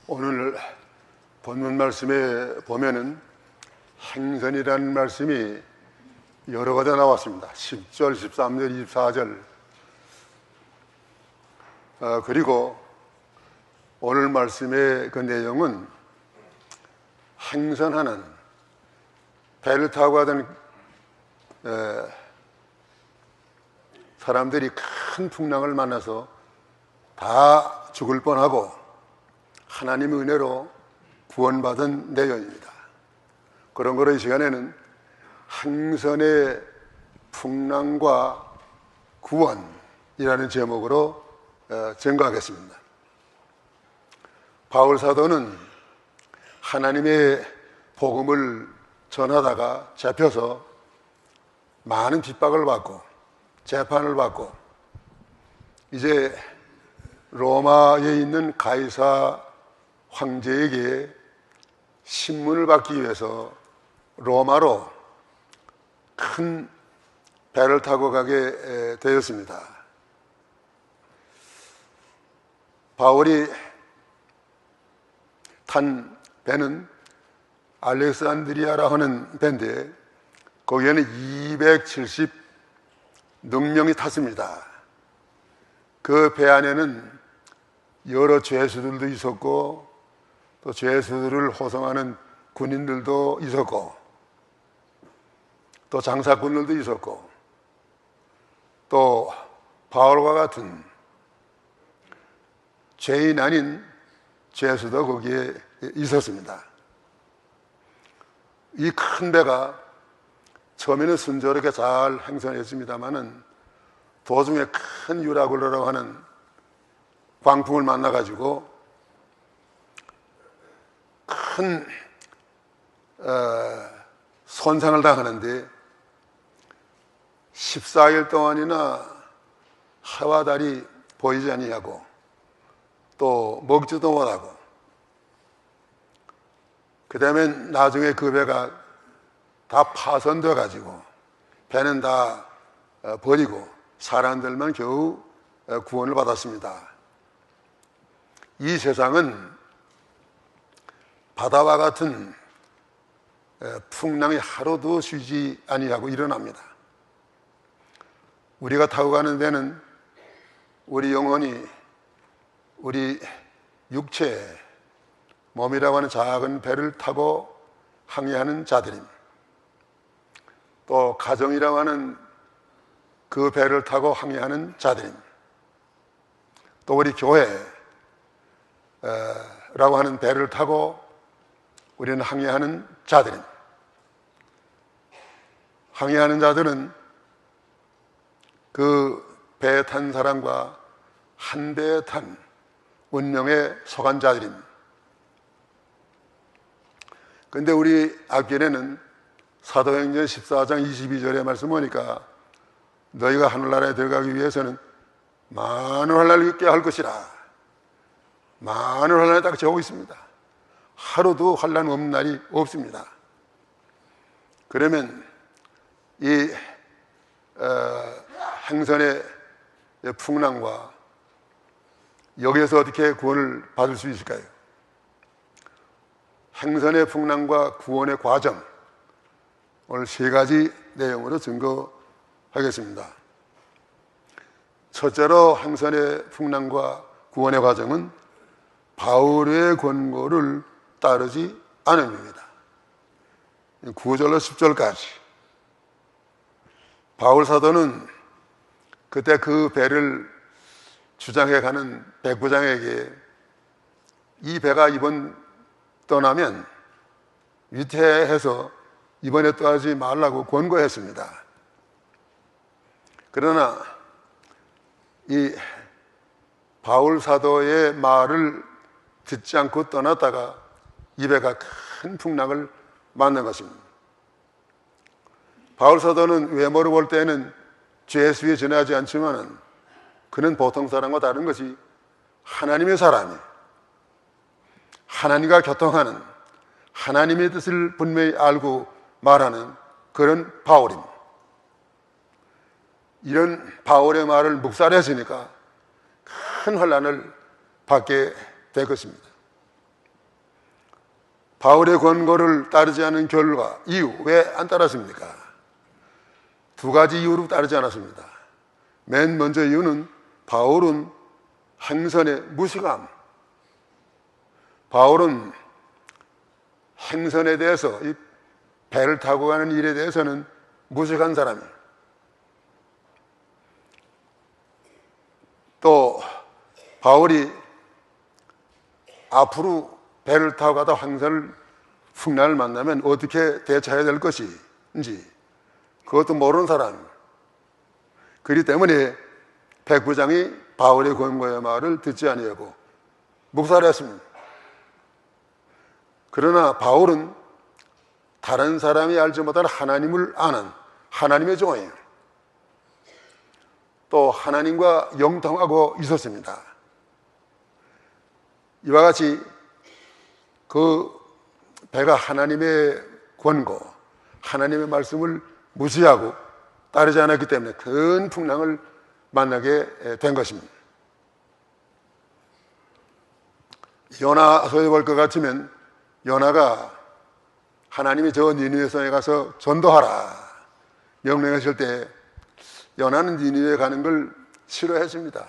오늘 본문 말씀에 보면은 행선이라는 말씀이 여러 가지 나왔습니다. 10절, 13절, 24절. 그리고 오늘 말씀의 그 내용은 행선하는, 배를 타고 가던 사람들이 큰 풍랑을 만나서 다 죽을 뻔하고 하나님의 은혜로 구원받은 내용입니다. 그런 거로 이 시간에는 행선의 풍랑과 구원이라는 제목으로 증거하겠습니다. 바울 사도는 하나님의 복음을 전하다가 잡혀서 많은 핍박을 받고 재판을 받고 이제 로마에 있는 가이사 황제에게 신문을 받기 위해서 로마로 큰 배를 타고 가게 되었습니다. 바울이 탄 배는 알렉산드리아라 하는 배인데 거기에는 270능명이 탔습니다. 그 배 안에는 여러 죄수들도 있었고 또 죄수들을 호송하는 군인들도 있었고 또 장사꾼들도 있었고 또 바울과 같은 죄인 아닌 죄수도 거기에 있었습니다. 이 큰 배가 처음에는 순조롭게 잘 행선했습니다마는 도중에 큰 유라굴로라고 하는 광풍을 만나가지고 큰 손상을 당하는데 14일 동안이나 해와 달이 보이지 아니하고 또 먹지도 못하고 그 다음에 나중에 그 배가 다 파손되어 가지고 배는 다 버리고 사람들만 겨우 구원을 받았습니다. 이 세상은 바다와 같은 풍랑이 하루도 쉬지 아니하고 일어납니다. 우리가 타고 가는 배는 우리 영혼이 우리 육체, 몸이라고 하는 작은 배를 타고 항해하는 자들입니다. 또 가정이라고 하는 그 배를 타고 항해하는 자들입니다. 또 우리 교회라고 하는 배를 타고 우리는 항해하는 자들입니다. 항해하는 자들은 그 배에 탄 사람과 한 배에 탄 운명에 속한 자들입니다. 그런데 우리 앞길에는 사도행전 14장 22절의 말씀 보니까 너희가 하늘나라에 들어가기 위해서는 많은 환난을 겪게 할 것이라. 많은 환난이 딱 적고 있습니다. 하루도 환난 없는 날이 없습니다. 그러면 이 행선의 풍랑과 여기에서 어떻게 구원을 받을 수 있을까요? 행선의 풍랑과 구원의 과정, 오늘 세 가지 내용으로 증거하겠습니다. 첫째로 행선의 풍랑과 구원의 과정은 바울의 권고를 따르지 않음입니다. 9절로 10절까지 바울 사도는 그때 그 배를 주장해 가는 배구장에게 이 배가 이번 떠나면 위태해서 이번에 떠나지 말라고 권고했습니다. 그러나 이 바울 사도의 말을 듣지 않고 떠났다가 이 배가 큰 풍랑을 만난 것입니다. 바울 사도는 외모로 볼 때는 죄수에 지나지 않지만 그는 보통 사람과 다른 것이 하나님의 사람이에요. 하나님과 교통하는, 하나님의 뜻을 분명히 알고 말하는 그런 바울입니다. 이런 바울의 말을 묵살했으니까 큰 환난을 받게 될 것입니다. 바울의 권고를 따르지 않은 결과, 이유, 왜 안 따랐습니까? 두 가지 이유로 따르지 않았습니다. 맨 먼저 이유는 바울은 행선의 무식함. 바울은 행선에 대해서, 이 배를 타고 가는 일에 대해서는 무식한 사람이에요. 또 바울이 앞으로 배를 타고 가다 풍랑을 만나면 어떻게 대처해야 될 것인지 그것도 모르는 사람이에요. 그렇기 때문에 백부장이 바울의 권고의 말을 듣지 아니하고 묵살을 했습니다. 그러나 바울은 다른 사람이 알지 못하는 하나님을 아는 하나님의 종이에요. 또 하나님과 영통하고 있었습니다. 이와 같이 그 배가 하나님의 권고, 하나님의 말씀을 무시하고 따르지 않았기 때문에 큰 풍랑을 만나게 된 것입니다. 요나서에 볼 것 같으면 요나가 하나님이 저 니느웨 성에 가서 전도하라 명령하실 때 요나는 니느웨 가는 걸 싫어했습니다.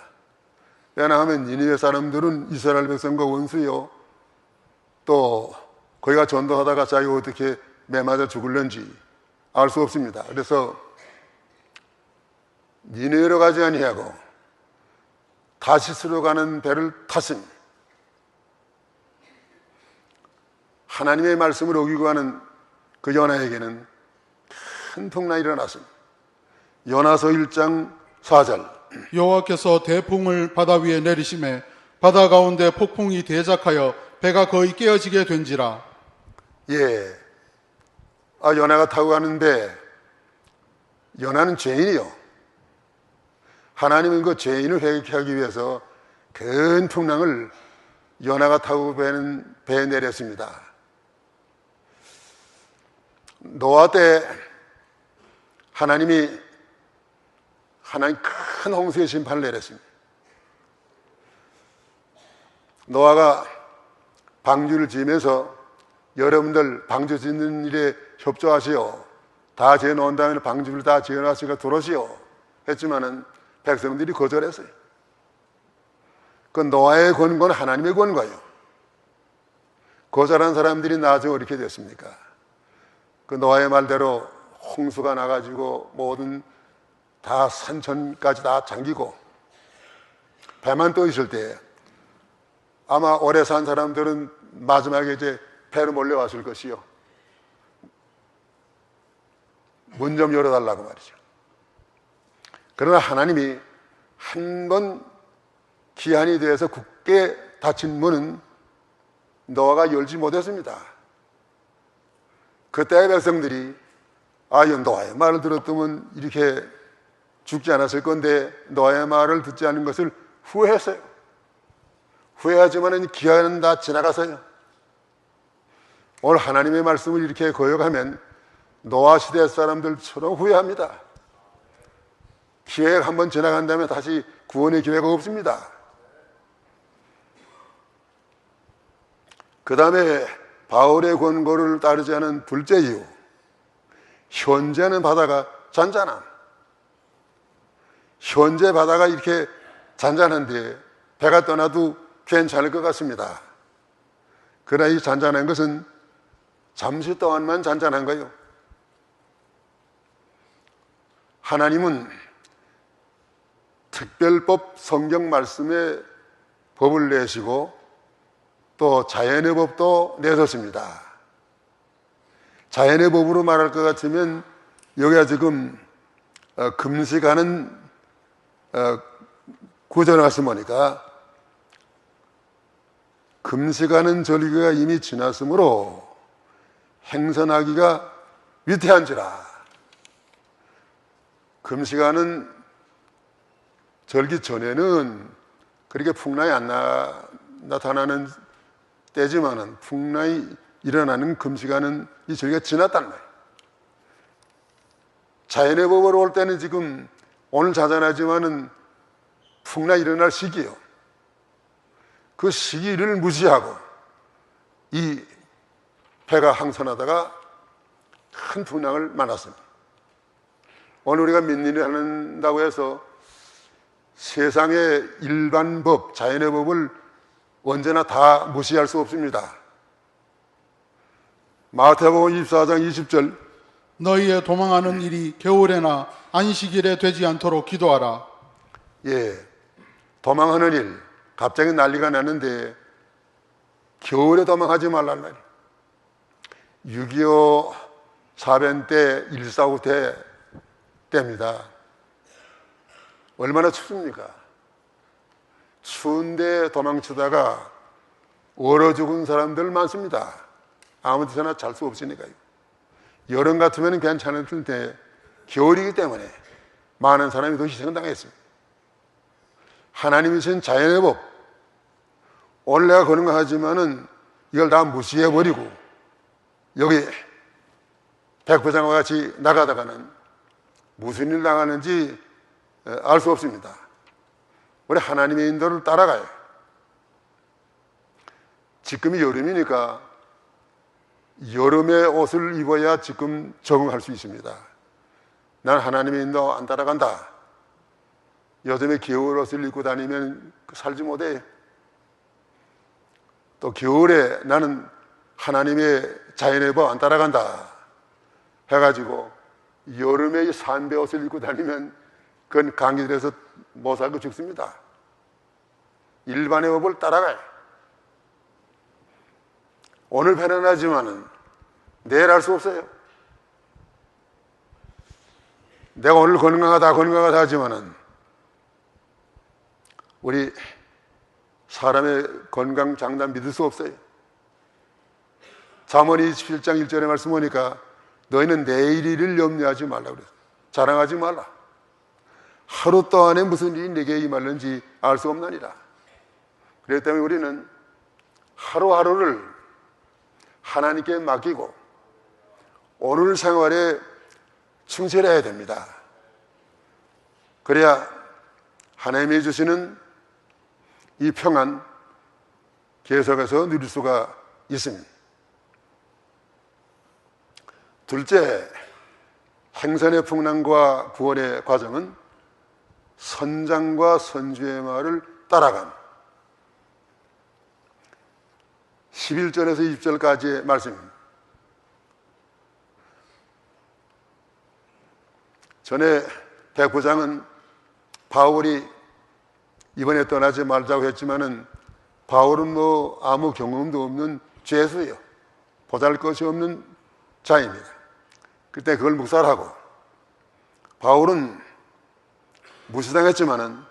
왜냐하면 니느웨 사람들은 이스라엘 백성과 원수요, 또 거기가 전도하다가 자기가 어떻게 매맞아 죽을는지 알 수 없습니다. 그래서 니느웨로 가지 아니하고 다시스로 가는 배를 탔습니다. 하나님의 말씀을 어기고 하는 그 요나에게는 큰 풍랑이 일어났습니다. 요나서 1장 4절. 여호와께서 대풍을 바다 위에 내리심에 바다 가운데 폭풍이 대작하여 배가 거의 깨어지게 된지라. 예. 요나가 타고 가는 배, 요나는 죄인이요. 하나님은 그 죄인을 회개케 하기 위해서 큰 풍랑을 요나가 타고 배에 내렸습니다. 노아 때 하나님 큰 홍수의 심판을 내렸습니다. 노아가 방주를 지으면서 여러분들 방주 짓는 일에 협조하시오. 다 지어놓은 다음에 방주를 다 지어놨으니까 들어오시오. 했지만은 백성들이 거절했어요. 그 노아의 권고는 하나님의 권고예요. 거절한 사람들이 나중에 어떻게 됐습니까? 그 노아의 말대로 홍수가 나가지고 모든 다 산천까지 다 잠기고 배만 떠 있을 때 아마 오래 산 사람들은 마지막에 이제 배로 몰려왔을 것이요. 문 좀 열어달라고 말이죠. 그러나 하나님이 한 번 기한이 되어서 굳게 닫힌 문은 노아가 열지 못했습니다. 그때의 백성들이 노아의 말을 들었다면 이렇게 죽지 않았을 건데 노아의 말을 듣지 않은 것을 후회했어요. 후회하지만 기한은 다 지나가서요. 오늘 하나님의 말씀을 이렇게 거역하면 노아 시대 사람들처럼 후회합니다. 기회가 한번 지나간 다음에 다시 구원의 기회가 없습니다. 그 다음에 바울의 권고를 따르지 않은 둘째 이유, 현재는 바다가 잔잔함. 현재 바다가 이렇게 잔잔한데 배가 떠나도 괜찮을 것 같습니다. 그러나 이 잔잔한 것은 잠시 동안만 잔잔한 거예요. 하나님은 특별법 성경 말씀에 법을 내시고 또 자연의 법도 내셨습니다. 자연의 법으로 말할 것 같으면 여기가 지금 금식하는 구절에 가서 보니까 금식하는 절기가 이미 지났으므로 행선하기가 위태한지라. 금식하는 절기 전에는 그렇게 풍랑이 안 나타나는 때지만은 풍랑이 일어나는 금식하는 이 절기가 지났단 말이에요. 자연의 법으로 올 때는 지금 오늘 자잔하지만은 풍랑이 일어날 시기예요. 그 시기를 무시하고 이 배가 항선하다가 큰 풍랑을 만났습니다. 오늘 우리가 믿는 일을 한다고 해서 세상의 일반 법, 자연의 법을 언제나 다 무시할 수 없습니다. 마태복음 24장 20절, 너희의 도망하는 일이 겨울에나 안식일에 되지 않도록 기도하라. 예, 도망하는 일, 갑자기 난리가 났는데 겨울에 도망하지 말란 말이에요. 6.25 사변 때, 1.4.9 때입니다. 얼마나 춥습니까? 추운데 도망치다가 얼어 죽은 사람들 많습니다. 아무 데서나 잘 수 없으니까요. 여름 같으면 괜찮을 텐데 겨울이기 때문에 많은 사람이 더 희생당했습니다. 하나님이 주신 자연의 법, 오늘 내가 그런 거 하지만은 이걸 다 무시해버리고 여기 백부장과 같이 나가다가는 무슨 일 나가는지 알 수 없습니다. 우리 하나님의 인도를 따라가요. 지금이 여름이니까 여름의 옷을 입어야 지금 적응할 수 있습니다. 난 하나님의 인도 안 따라간다. 요즘에 겨울 옷을 입고 다니면 살지 못해. 또 겨울에 나는 하나님의 자연의 법 안 따라간다 해가지고 여름에 산배 옷을 입고 다니면 그건 감기들에서 못 살고 죽습니다. 일반의 법을 따라가요. 오늘 편안하지만은 내일 알 수 없어요. 내가 오늘 건강하다 하지만은 우리 사람의 건강 장담 믿을 수 없어요. 잠언 27장 1절의 말씀 보니까 너희는 내일 일을 염려하지 말라 그랬어요. 자랑하지 말라. 하루 동안에 무슨 일이 내게 임하는지 알 수 없나니라. 그렇기 때문에 우리는 하루하루를 하나님께 맡기고 오늘 생활에 충실해야 됩니다. 그래야 하나님이 주시는 이 평안 계속해서 누릴 수가 있습니다. 둘째, 행선의 풍랑과 구원의 과정은 선장과 선주의 말을 따라간 11절에서 20절까지의 말씀입니다. 전에 백부장은 바울이 이번에 떠나지 말자고 했지만은 바울은 뭐 아무 경험도 없는 죄수예요. 보잘것이 없는 자입니다. 그때 그걸 묵살하고 바울은 무시당했지만은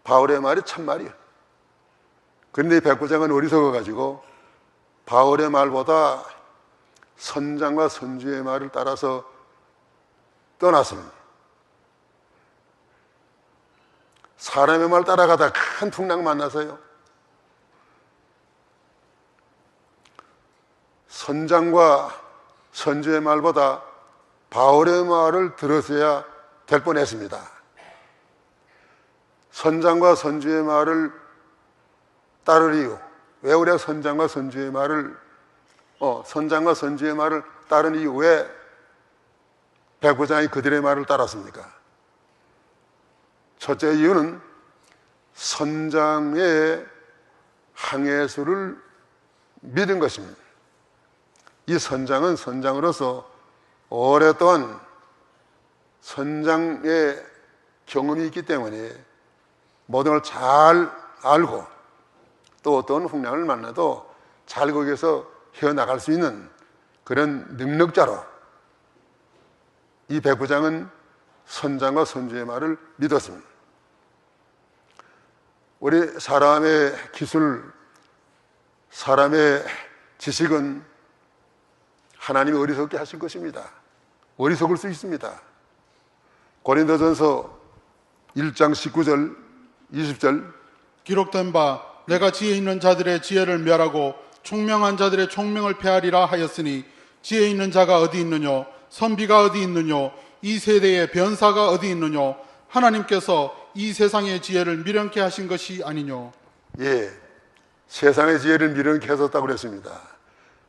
바울의 말이 참말이에요. 그런데 백부장은 어리석어가지고 바울의 말보다 선장과 선주의 말을 따라서 떠났습니다. 사람의 말 따라가다 큰 풍랑 만나서요. 선장과 선주의 말보다 바울의 말을 들었어야 될 뻔했습니다. 선장과 선주의 말을 따를 이유, 왜 우리가 선장과 선주의 말을 따른 이유, 왜 백부장이 그들의 말을 따랐습니까? 첫째 이유는 선장의 항해수를 믿은 것입니다. 이 선장은 선장으로서 오랫동안 선장의 경험이 있기 때문에 모든 걸 잘 알고 또 어떤 풍랑을 만나도 잘 거기에서 헤어나갈 수 있는 그런 능력자로 이 백부장은 선장과 선주의 말을 믿었습니다. 우리 사람의 기술, 사람의 지식은 하나님이 어리석게 하실 것입니다. 어리석을 수 있습니다. 고린도전서 1장 19절 20절 기록된 바 내가 지혜 있는 자들의 지혜를 멸하고 총명한 자들의 총명을 폐하리라 하였으니 지혜 있는 자가 어디 있느뇨 선비가 어디 있느뇨 이 세대의 변사가 어디 있느뇨 하나님께서 이 세상의 지혜를 미련케 하신 것이 아니뇨. 예, 세상의 지혜를 미련케 하셨다고 그랬습니다.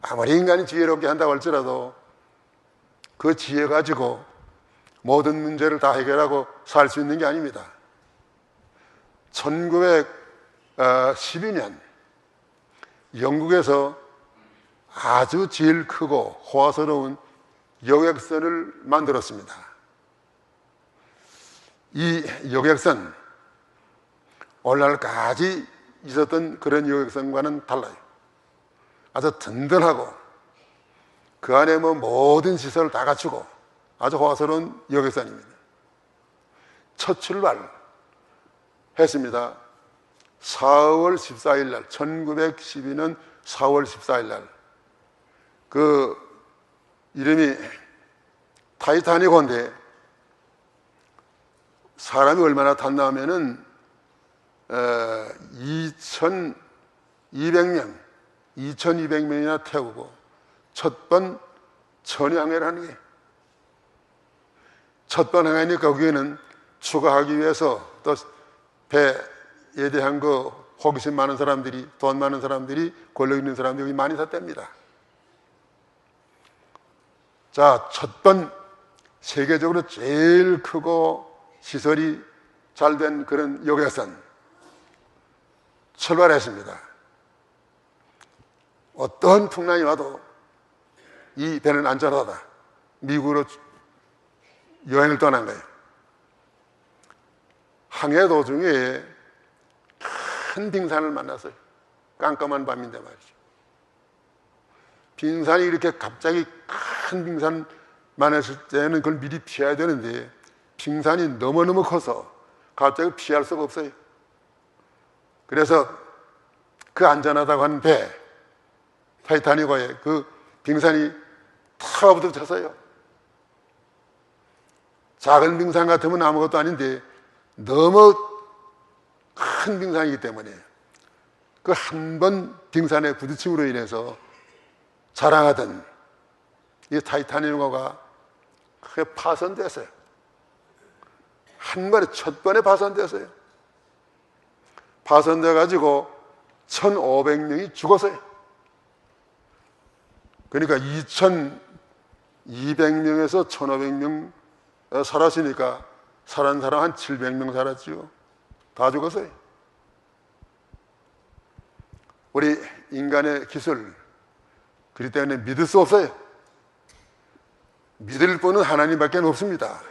아무리 인간이 지혜롭게 한다고 할지라도 그 지혜 가지고 모든 문제를 다 해결하고 살 수 있는 게 아닙니다. 1912년 영국에서 아주 제일 크고 호화스러운 여객선을 만들었습니다. 이 여객선, 오늘날까지 있었던 그런 여객선과는 달라요. 아주 든든하고 그 안에 모든 시설을 다 갖추고 아주 호화스러운 여객선입니다. 첫 출발했습니다. 4월 14일 날, 1912년 4월 14일 날, 그 이름이 타이타닉호인데 사람이 얼마나 탔나 하면은 2200명이나 태우고 첫 번 천여항해를 하는 게, 첫 번 항해니까 거기에는 추가하기 위해서 또 배에 대한 그 호기심 많은 사람들이, 돈 많은 사람들이, 권력 있는 사람들이 많이 탔답니다. 자, 첫 번 세계적으로 제일 크고 시설이 잘 된 그런 여객선 출발했습니다. 어떤 풍랑이 와도 이 배는 안전하다. 미국으로 여행을 떠난 거예요. 항해 도중에 큰 빙산을 만났어요. 깜깜한 밤인데 말이죠. 빙산이 이렇게 갑자기 큰 빙산 만났을 때는 그걸 미리 피해야 되는데 빙산이 너무너무 커서 갑자기 피할 수가 없어요. 그래서 그 안전하다고 하는 배, 타이타닉호에 그 빙산이 탁 부딪혔어요. 작은 빙산 같으면 아무것도 아닌데 너무 큰 빙산이기 때문에 그 한 번 빙산의 부딪힘으로 인해서 자랑하던 이 타이타닉호가 크게 파손됐어요. 한 번에, 첫 번에 파손됐어요. 파손돼가지고 1500명이 죽었어요. 그러니까 2200명에서 1500명 살았으니까 살은 사람 한 700명 살았지요. 다 죽었어요. 우리 인간의 기술, 그렇기 때문에 믿을 수 없어요. 믿을 분은 하나님밖에 없습니다.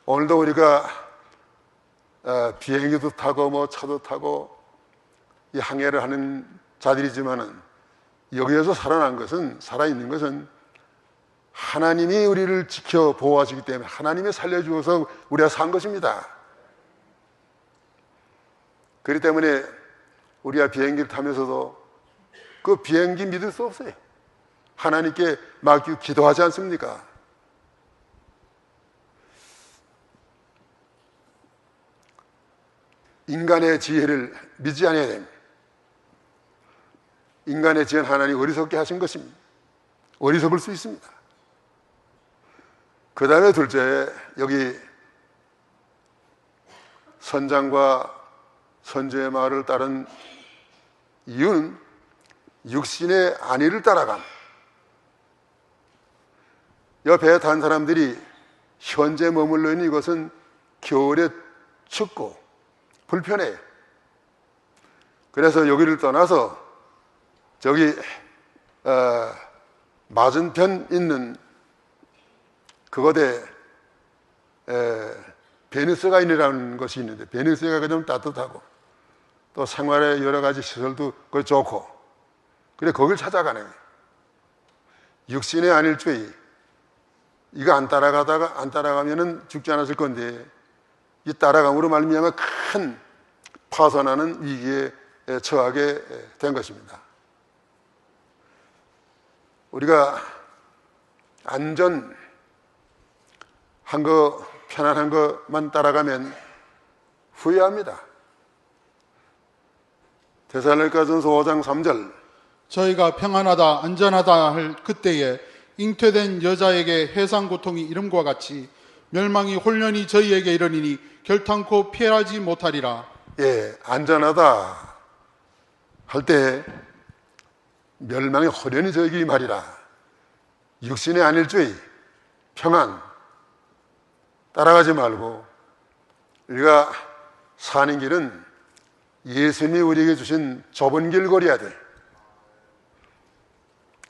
오늘도 우리가 비행기도 타고 차도 타고 이 항해를 하는 자들이지만은 여기에서 살아있는 것은 하나님이 우리를 지켜 보호하시기 때문에 하나님이 살려주어서 우리가 산 것입니다. 그렇기 때문에 우리가 비행기를 타면서도 그 비행기 믿을 수 없어요. 하나님께 맡기고 기도하지 않습니까? 인간의 지혜를 믿지 않아야 됩니다. 인간의 지혜는 하나님 어리석게 하신 것입니다. 어리석을 수 있습니다. 그 다음에 둘째, 여기 선장과 선조의 말을 따른 이유는 육신의 안위를 따라감. 옆에 탄 사람들이 현재 머물러 있는 이것은 겨울에 춥고 불편해요. 그래서 여기를 떠나서 저기 맞은편 있는 그곳에 베니스가 인이라는 것이 있는데 베니스가 좀 따뜻하고 또 생활의 여러 가지 시설도 거기 좋고 그래 거길 찾아가는 거예요. 육신의 안일주의 이거 안 따라가면은 죽지 않았을 건데 이 따라감으로 말미암아 큰 파손하는 위기에 처하게 된 것입니다. 우리가 안전한 거, 편안한 것만 따라가면 후회합니다. 데살로니가전서 5장 3절 저희가 평안하다 안전하다 할 그때에 잉태된 여자에게 해상 고통이 이름과 같이 멸망이 홀련히 저희에게 이르니니 결탄코 피하지 못하리라. 예, 안전하다 할 때 멸망이 호련히 저에게 말이라. 육신의 안일주의, 평안 따라가지 말고 우리가 사는 길은 예수님이 우리에게 주신 좁은 길 걸어야 돼.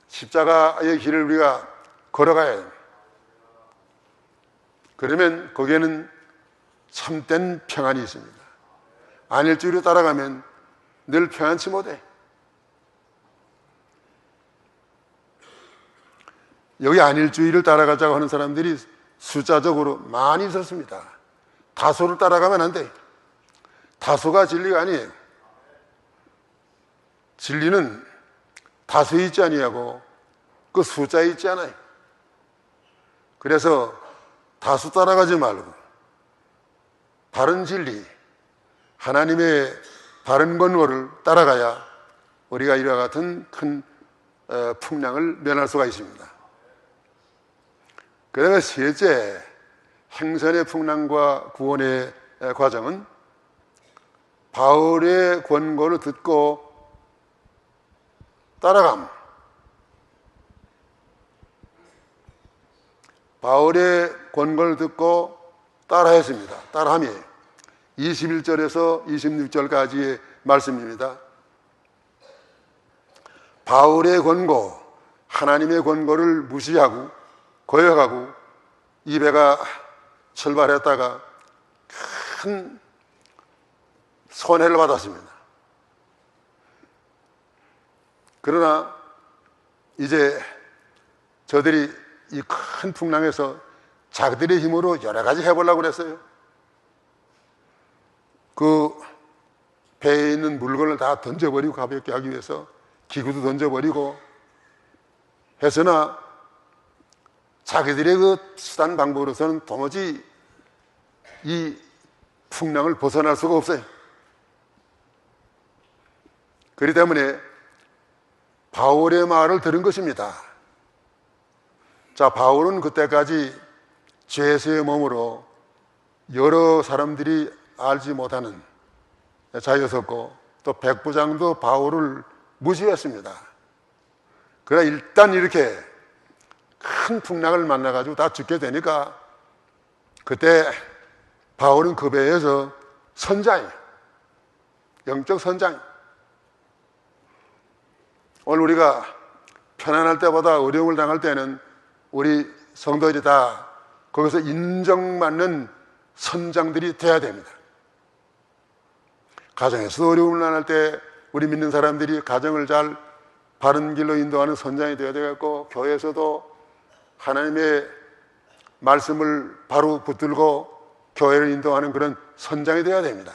십자가의 길을 우리가 걸어가야 돼. 그러면 거기에는 참된 평안이 있습니다. 안일주의로 따라가면 늘 평안치 못해. 여기 안일주의를 따라가자고 하는 사람들이 숫자적으로 많이 있었습니다. 다수를 따라가면 안 돼. 다수가 진리가 아니에요. 진리는 다수에 있지 아니하고 그 숫자에 있지 않아요. 그래서 다수 따라가지 말고 바른 진리, 하나님의 바른 권고를 따라가야 우리가 이와 같은 큰 풍랑을 면할 수가 있습니다. 그 다음에 셋째, 행선의 풍랑과 구원의 과정은 바울의 권고를 듣고 따라감. 바울의 권고를 듣고 따라했습니다. 따라함이에요. 21절에서 26절까지의 말씀입니다. 바울의 권고, 하나님의 권고를 무시하고 거역하고 이 배가 출발했다가 큰 손해를 받았습니다. 그러나 이제 저들이 이 큰 풍랑에서 자기들의 힘으로 여러 가지 해보려고 그랬어요. 그 배에 있는 물건을 다 던져버리고 가볍게 하기 위해서 기구도 던져버리고 했으나 자기들의 그 수단 방법으로서는 도무지 이 풍랑을 벗어날 수가 없어요. 그렇기 때문에 바울의 말을 들은 것입니다. 자, 바울은 그때까지 죄수의 몸으로 여러 사람들이 알지 못하는 자였었고 또 백부장도 바울을 무시했습니다. 그러나 일단 이렇게 큰 풍랑을 만나가지고 다 죽게 되니까 그때 바울은 그 배에서 선장이에요. 영적 선장. 오늘 우리가 편안할 때보다 어려움을 당할 때는 우리 성도들이 다 거기서 인정받는 선장들이 돼야 됩니다. 가정에서 어려움을 만날 때 우리 믿는 사람들이 가정을 잘 바른 길로 인도하는 선장이 되어야 되겠고, 교회에서도 하나님의 말씀을 바로 붙들고 교회를 인도하는 그런 선장이 되어야 됩니다.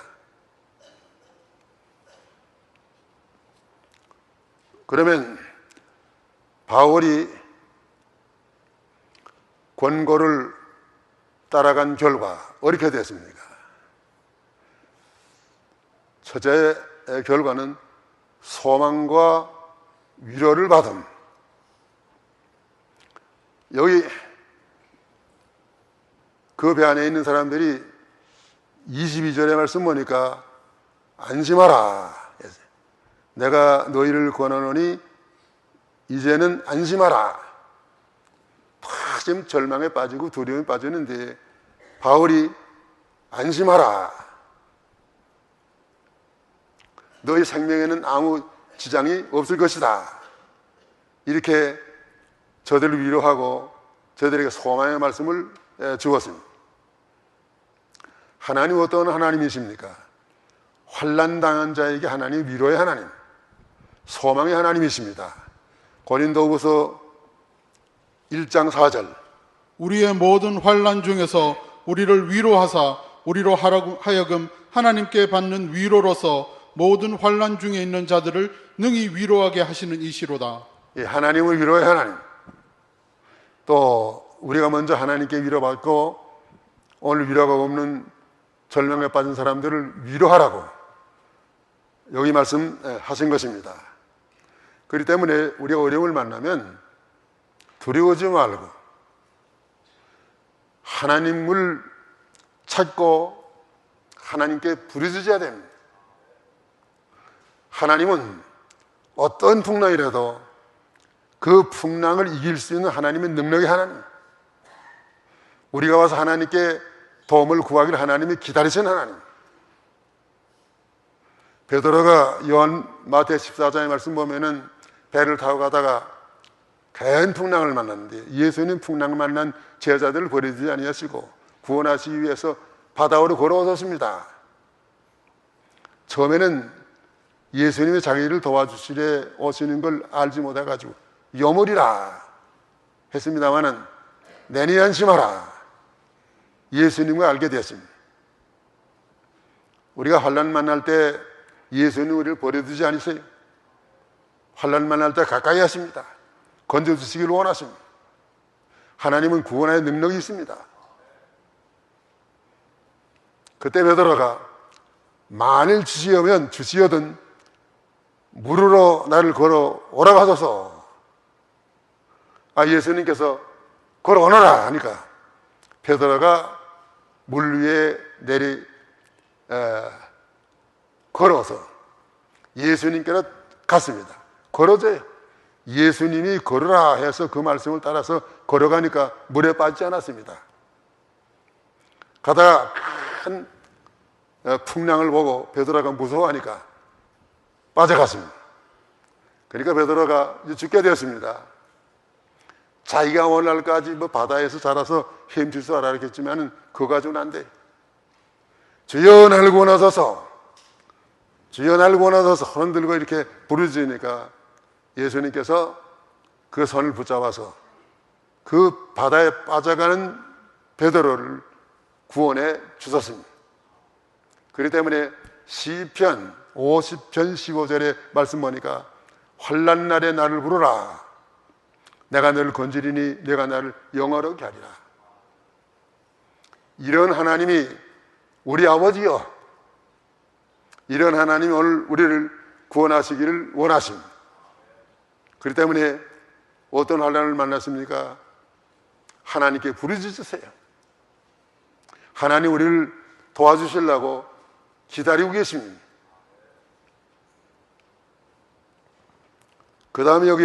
그러면 바울이 권고를 따라간 결과 어떻게 됐습니까? 첫째 결과는 소망과 위로를 받음. 여기 그 배 안에 있는 사람들이 22절의 말씀 보니까 안심하라. 내가 너희를 권하노니 이제는 안심하라. 지금 절망에 빠지고 두려움에 빠졌는데 바울이 안심하라. 너희 생명에는 아무 지장이 없을 것이다. 이렇게 저들을 위로하고 저들에게 소망의 말씀을 주었습니다. 하나님 어떤 하나님이십니까? 환난 당한 자에게 하나님 위로의 하나님, 소망의 하나님이십니다. 고린도후서 1장 4절 우리의 모든 환난 중에서 우리를 위로하사 우리로 하여금 하나님께 받는 위로로서 모든 환난 중에 있는 자들을 능히 위로하게 하시는 이시로다. 예, 하나님을 위로의 하나님. 또 우리가 먼저 하나님께 위로받고 오늘 위로가 없는 절망에 빠진 사람들을 위로하라고 여기 말씀하신 것입니다. 그렇기 때문에 우리가 어려움을 만나면 두려워하지 말고 하나님을 찾고 하나님께 부르짖어야 됩니다. 하나님은 어떤 풍랑이라도 그 풍랑을 이길 수 있는 하나님의 능력의 하나님, 우리가 와서 하나님께 도움을 구하기를 하나님이 기다리시는 하나님. 베드로가 요한 마태 14장의 말씀 보면은 배를 타고 가다가 큰 풍랑을 만났는데 예수님 풍랑을 만난 제자들을 버리지 아니하시고 구원하시기 위해서 바다로 걸어오셨습니다. 처음에는 예수님이 자기를 도와주시려 오시는 걸 알지 못해가지고 요물이라 했습니다마는 내니 안심하라, 예수님을 알게 되었습니다. 우리가 환난 만날 때 예수님 우리를 버려두지 않으세요. 환난 만날 때 가까이 하십니다. 건져주시길 원하십니다. 하나님은 구원의 능력이 있습니다. 그때 베드로가 만일 주시어든 물으로 나를 걸어오라고 하소서. 예수님께서 걸어오너라 하니까 베드로가 물 위에 걸어서 예수님께로 갔습니다. 걸어져요. 예수님이 걸으라 해서 그 말씀을 따라서 걸어가니까 물에 빠지지 않았습니다. 가다가 큰 풍랑을 보고 베드로가 무서워하니까 빠져갔습니다. 그러니까 베드로가 이제 죽게 되었습니다. 자기가 오늘날까지 바다에서 자라서 헤엄칠 줄 알았겠지만 그거 가지고는 안 돼. 주여 날 구원하소서, 주여 날 구원하소서 손 들고 이렇게 부르짖으니까 예수님께서 그 손을 붙잡아서 그 바다에 빠져가는 베드로를 구원해 주셨습니다. 그렇기 때문에 시편 50편 15절의 말씀 보니까 환난 날에 나를 부르라, 내가 너를 건지리니 내가 나를 영화롭게 하리라. 이런 하나님이 우리 아버지요, 이런 하나님이 오늘 우리를 구원하시기를 원하십니다. 그렇기 때문에 어떤 환난을 만났습니까? 하나님께 부르짖으세요. 하나님 우리를 도와주시려고 기다리고 계십니다. 그 다음에 여기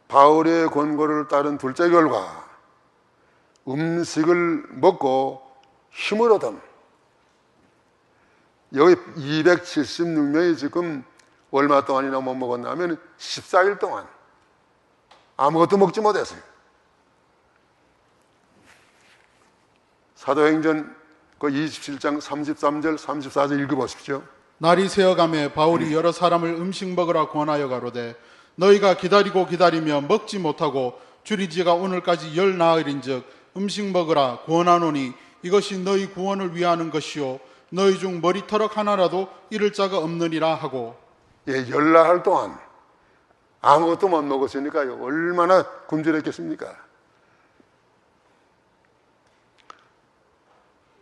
바울의 권고를 따른 둘째 결과, 음식을 먹고 힘을 얻음. 여기 276명이 지금 얼마 동안이나 못 먹었냐면 14일 동안 아무것도 먹지 못했어요. 사도행전 그 27장 33절 34절 읽어보십시오. 날이 새어가매 바울이 여러 사람을 음식 먹으라 권하여 가로되 너희가 기다리며 먹지 못하고 줄이지가 오늘까지 열 나흘인즉 음식 먹으라 권하노니 이것이 너희 구원을 위하는 것이요 너희 중 머리털럭 하나라도 잃을 자가 없느니라 하고. 열 나흘 동안 아무것도 못 먹었으니까요, 얼마나 굶주렸겠습니까?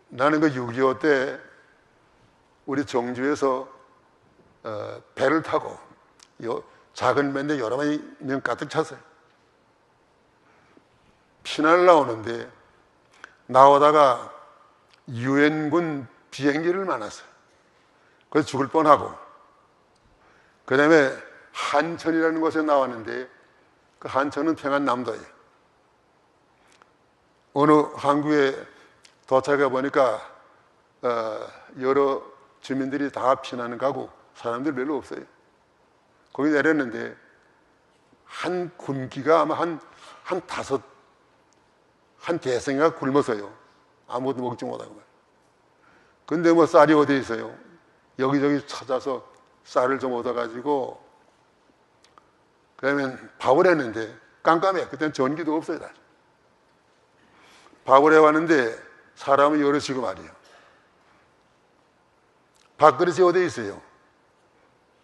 나는 그 6.25 때 우리 정주에서 배를 타고 작은 배인데 여러 명 가득 찼어요. 피난을 나오는데 나오다가 유엔군 비행기를 만났어요. 그래서 죽을 뻔하고, 그 다음에 한천이라는 곳에 나왔는데 그 한천은 평안남도예요. 어느 항구에 도착해 보니까 여러 주민들이 다 피난을 가고 사람들 별로 없어요. 거기 내렸는데 한 굶기가 아마 한 대생이가 굶어서요, 아무것도 먹지 못하고. 근데 뭐 쌀이 어디 있어요? 여기저기 찾아서 쌀을 좀 얻어가지고 그러면 밥을 했는데 깜깜해. 그때는 전기도 없어요. 다시 밥을 해왔는데 사람은 여럿이고 말이에요. 밥그릇이 어디 있어요?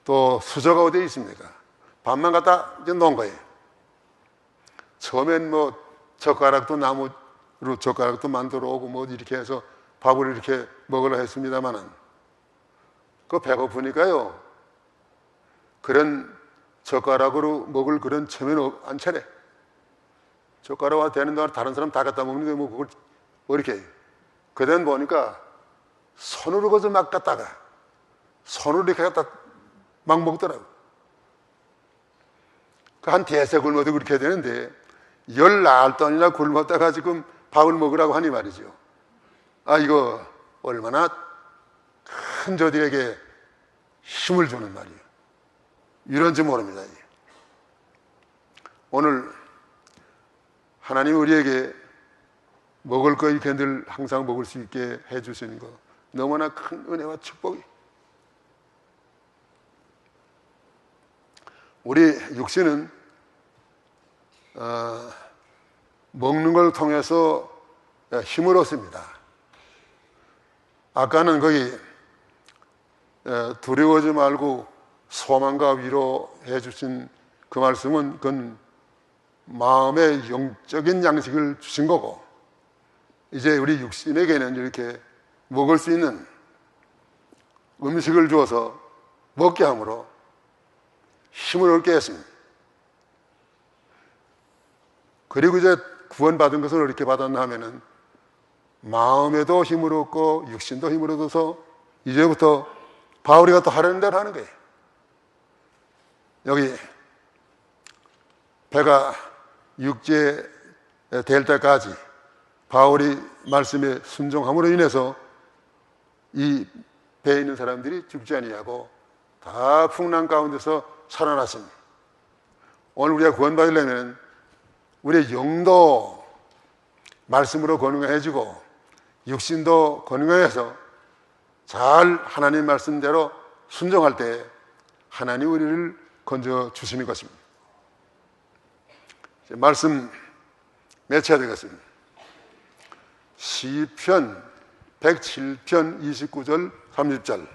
또 수저가 어디 있습니까? 밥만 갖다 이제 놓은 거예요. 처음엔 뭐 젓가락도 나무로 젓가락도 만들어 오고 뭐 이렇게 해서 밥을 이렇게 먹으려 했습니다만은 그 배고프니까요, 그런 젓가락으로 먹을 그런 처면 안 차려. 젓가락과 되는 동안 다른 사람 다 갖다 먹는데 뭐 그걸 뭐 이렇게. 그땐 보니까 손으로 그것을 막 갖다가 손으로 이렇게 갖다 막 먹더라고. 한 대세 굶어도 그렇게 되는데 14알don이나 굶었다가 지금 밥을 먹으라고 하니 말이죠. 이거 얼마나 큰 저들에게 힘을 주는 말이에요. 이런지 모릅니다. 오늘 하나님 우리에게 먹을 거 이렇게 늘 항상 먹을 수 있게 해주시는 거 너무나 큰 은혜와 축복이. 우리 육신은 먹는 걸 통해서 힘을 얻습니다. 아까는 거기 두려워하지 말고 소망과 위로해 주신 그 말씀은 그건 마음의 영적인 양식을 주신 거고, 이제 우리 육신에게는 이렇게 먹을 수 있는 음식을 주어서 먹게 함으로 힘을 얻게 했습니다. 그리고 이제 구원받은 것을 어떻게 받았나 하면은 마음에도 힘을 얻고 육신도 힘을 얻어서 이제부터 바울이가 또 하려는 대로 하는 거예요. 여기 배가 육지에 될 때까지 바울이 말씀에 순종함으로 인해서 이 배에 있는 사람들이 죽지 아니하고 다 풍랑 가운데서 살아났습니다. 오늘 우리가 구원받으려면 우리의 영도 말씀으로 건강해지고 육신도 건강해서 잘 하나님 말씀대로 순종할 때 하나님 우리를 건져 주시는 것입니다. 말씀 맺혀야 되겠습니다. 시편 107편 29절 30절.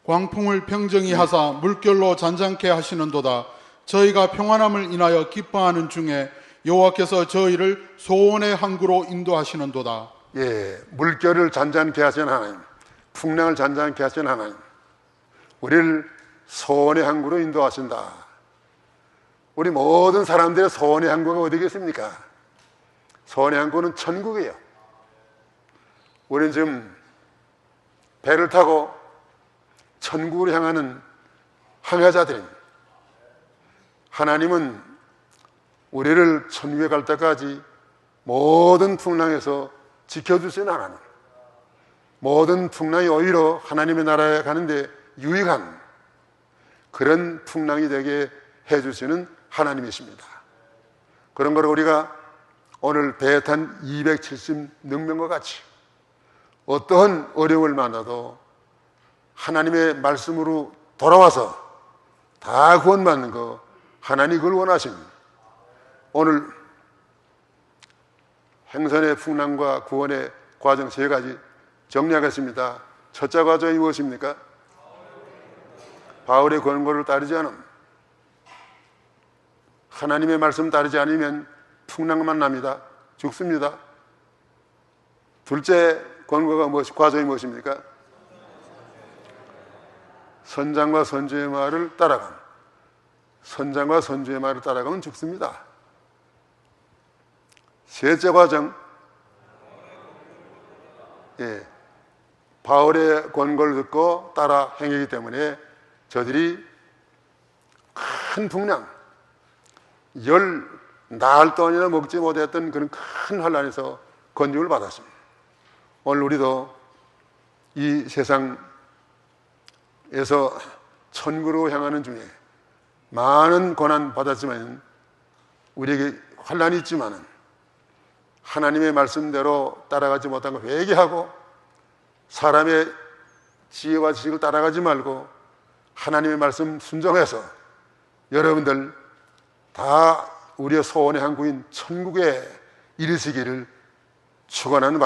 광풍을 평정히 하사 물결로 잔잔케 하시는도다. 저희가 평안함을 인하여 기뻐하는 중에 여호와께서 저희를 소원의 항구로 인도하시는도다. 예, 물결을 잔잔케 하신 하나님, 풍랑을 잔잔케 하신 하나님, 우리를 소원의 항구로 인도하신다. 우리 모든 사람들의 소원의 항구가 어디겠습니까? 소원의 항구는 천국이에요. 우리는 지금 배를 타고 천국으로 향하는 항해자들입니다. 하나님은 우리를 천국에 갈 때까지 모든 풍랑에서 지켜주시는 하나님, 모든 풍랑이 오히려 하나님의 나라에 가는데 유익한 그런 풍랑이 되게 해주시는 하나님이십니다. 그런 걸 우리가 오늘 배에 탄 276명과 같이 어떠한 어려움을 만나도 하나님의 말씀으로 돌아와서 다 구원받는 거 하나님이 그걸 원하십니다. 오늘 행선의 풍랑과 구원의 과정 세 가지 정리하겠습니다. 첫째 과정이 무엇입니까? 바울의 권고를 따르지 않음. 하나님의 말씀 따르지 않으면 풍랑만 납니다. 죽습니다. 둘째 권고가 과정이 무엇입니까? 선장과 선주의 말을 따라감. 선장과 선주의 말을 따라가면 죽습니다. 셋째 과정, 바울의 권고를 듣고 따라 행하기 때문에 저들이 큰 풍랑, 10나흘 동안이나 먹지 못했던 그런 큰 환난에서 건짐을 받았습니다. 오늘 우리도 이 세상에서 천국으로 향하는 중에 많은 고난 받았지만 우리에게 환난이 있지만 하나님의 말씀대로 따라가지 못한 걸 회개하고 사람의 지혜와 지식을 따라가지 말고 하나님의 말씀 순종해서 여러분들 다 우리의 소원의 항구인 천국에 이르시기를 축원하는